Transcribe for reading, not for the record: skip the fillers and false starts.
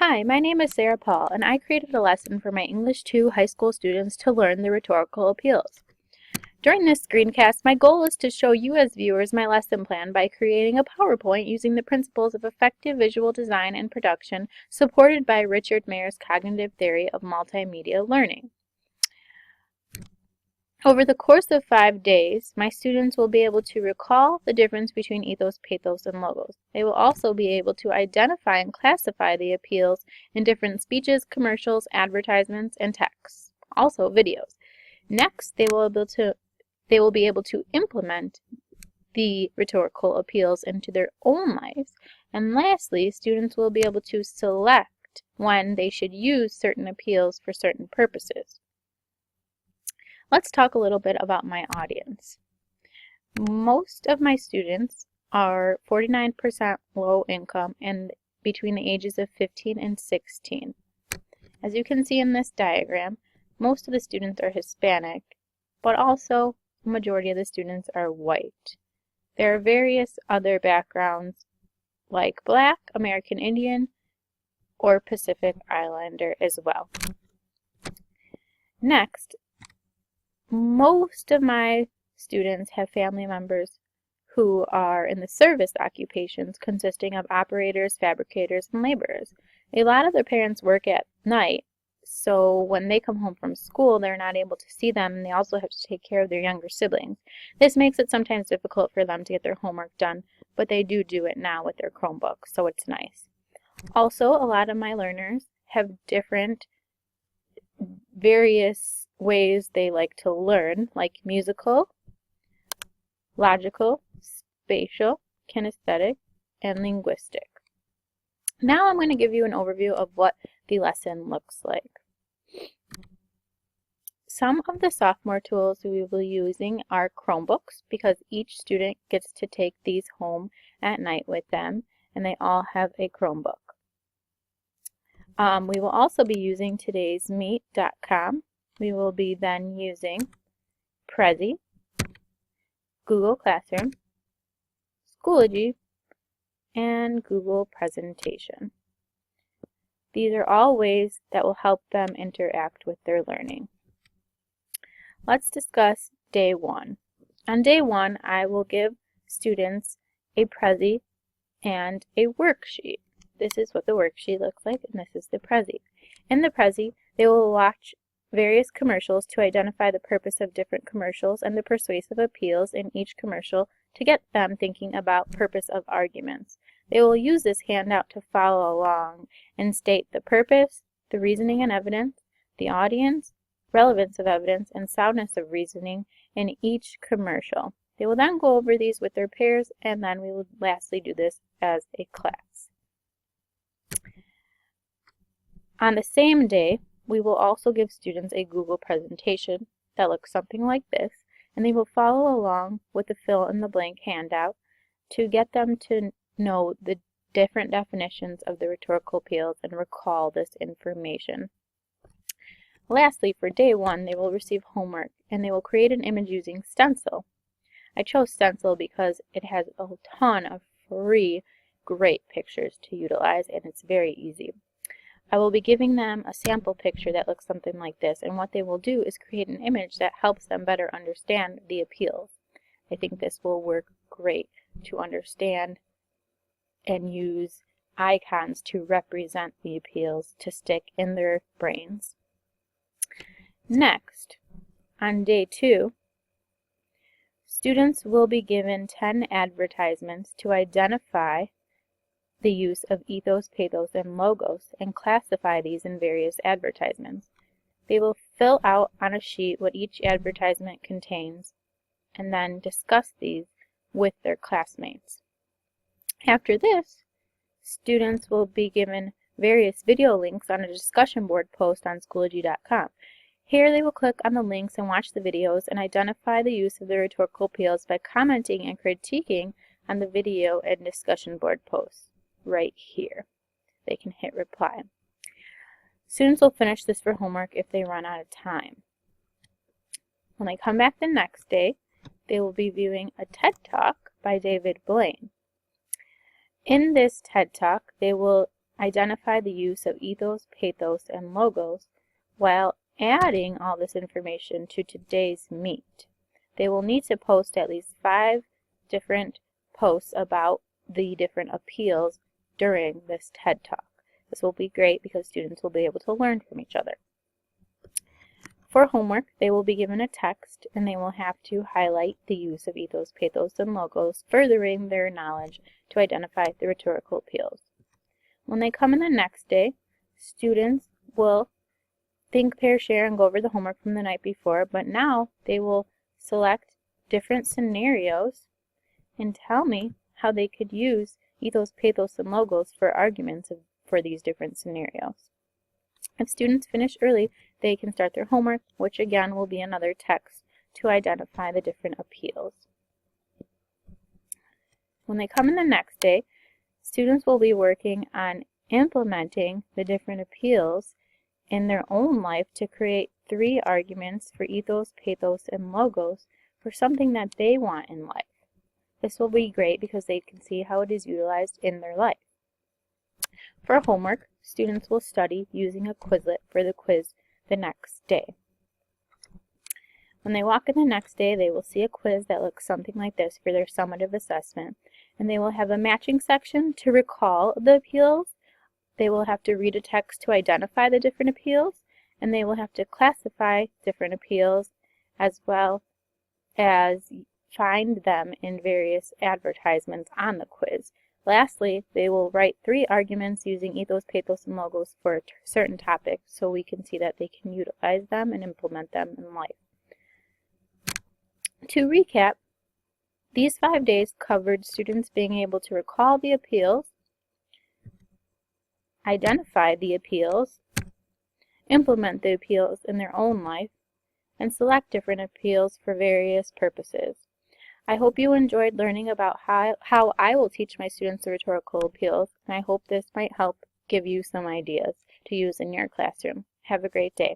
Hi, my name is Sarah Paul, and I created a lesson for my English 2 high school students to learn the rhetorical appeals. During this screencast, my goal is to show you as viewers my lesson plan by creating a PowerPoint using the principles of effective visual design and production supported by Richard Mayer's cognitive theory of multimedia learning. Over the course of 5 days, my students will be able to recall the difference between ethos, pathos, and logos. They will also be able to identify and classify the appeals in different speeches, commercials, advertisements, and texts, also videos. Next, they will be able to implement the rhetorical appeals into their own lives. And lastly, students will be able to select when they should use certain appeals for certain purposes. Let's talk a little bit about my audience. Most of my students are 49% low income and between the ages of 15 and 16. As you can see in this diagram, most of the students are Hispanic, but also the majority of the students are white. There are various other backgrounds like Black, American Indian, or Pacific Islander as well. Next, most of my students have family members who are in the service occupations consisting of operators, fabricators, and laborers. A lot of their parents work at night, so when they come home from school, they're not able to see them, and they also have to take care of their younger siblings. This makes it sometimes difficult for them to get their homework done, but they do it now with their Chromebook, so it's nice. Also, a lot of my learners have various ways they like to learn, like musical, logical, spatial, kinesthetic, and linguistic. Now I'm going to give you an overview of what the lesson looks like. Some of the sophomore tools we will be using are Chromebooks because each student gets to take these home at night with them, and they all have a Chromebook. We will also be using today's Meet.com. We will be then using Prezi, Google Classroom, Schoology, and Google Presentation. These are all ways that will help them interact with their learning. Let's discuss day 1. On day 1, I will give students a Prezi and a worksheet. This is what the worksheet looks like, and this is the Prezi. In the Prezi, they will watch various commercials to identify the purpose of different commercials and the persuasive appeals in each commercial to get them thinking about purpose of arguments. They will use this handout to follow along and state the purpose, the reasoning and evidence, the audience, relevance of evidence, and soundness of reasoning in each commercial. They will then go over these with their peers, and then we will lastly do this as a class. On the same day, we will also give students a Google presentation that looks something like this, and they will follow along with the fill-in-the-blank handout to get them to know the different definitions of the rhetorical appeals and recall this information. Lastly, for day 1, they will receive homework, and they will create an image using Stencil. I chose Stencil because it has a ton of free, great pictures to utilize, and it's very easy. I will be giving them a sample picture that looks something like this, and what they will do is create an image that helps them better understand the appeals. I think this will work great to understand and use icons to represent the appeals to stick in their brains. Next, on day 2, students will be given 10 advertisements to identify the use of ethos, pathos, and logos and classify these in various advertisements. They will fill out on a sheet what each advertisement contains and then discuss these with their classmates. After this, students will be given various video links on a discussion board post on Schoology.com. Here they will click on the links and watch the videos and identify the use of the rhetorical appeals by commenting and critiquing on the video and discussion board posts. Right here. They can hit reply. Students will finish this for homework if they run out of time. When they come back the next day, they will be viewing a TED Talk by David Blaine. In this TED Talk, they will identify the use of ethos, pathos, and logos while adding all this information to today's meet. They will need to post at least 5 different posts about the different appeals during this TED Talk. This will be great because students will be able to learn from each other. For homework, they will be given a text and they will have to highlight the use of ethos, pathos, and logos, furthering their knowledge to identify the rhetorical appeals. When they come in the next day, students will think, pair, share, and go over the homework from the night before, but now they will select different scenarios and tell me how they could use ethos, pathos, and logos for arguments for these different scenarios. If students finish early, they can start their homework, which again will be another text to identify the different appeals. When they come in the next day, students will be working on implementing the different appeals in their own life to create 3 arguments for ethos, pathos, and logos for something that they want in life. This will be great because they can see how it is utilized in their life. For homework, students will study using a Quizlet for the quiz the next day. When they walk in the next day, they will see a quiz that looks something like this for their summative assessment, and they will have a matching section to recall the appeals. They will have to read a text to identify the different appeals, and they will have to classify different appeals as well as find them in various advertisements on the quiz. Lastly, they will write 3 arguments using ethos, pathos, and logos for a certain topic so we can see that they can utilize them and implement them in life. To recap, these 5 days covered students being able to recall the appeals, identify the appeals, implement the appeals in their own life, and select different appeals for various purposes. I hope you enjoyed learning about how I will teach my students the rhetorical appeals, and I hope this might help give you some ideas to use in your classroom. Have a great day.